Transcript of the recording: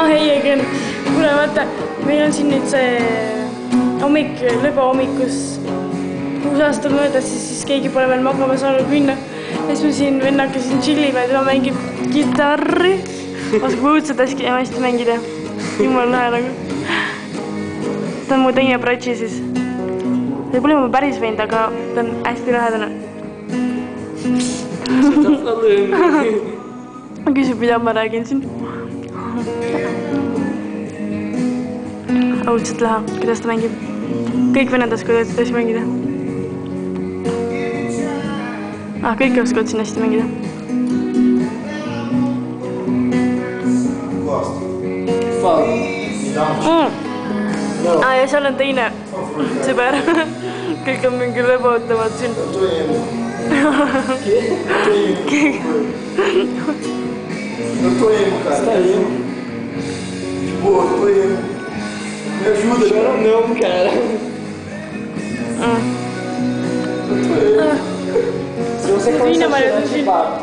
Ei, Egen. Kuule, vaata, meil on siin nüüd see hommik, lõbahommikus 6 aastat möödas, siis keegi pole veel magama saanud minna. Ja siis me siin vennake siin chillime, tema mängib kitarri. Oskab õudselt hästi mängida. Jumala lahe nagu. Ta on mu teine bratši siis. Ta pole mu päris vend, aga ta on hästi lähedane. Ma küsib, mida ma räägin siin. Õudselt lahe, kuidas ta mängib. Kõik vennad oskavad hästi mängida. Kõik oskavad siin hästi mängida. Ja seal on teine sõber. Kõik on mingi lõbotavad siin. Eu tô emo, cara. Você tá emo? Pô, eu tô emo. Me ajuda, cara. Não, cara. Eu tô emo. Se você começar a chorar de fato.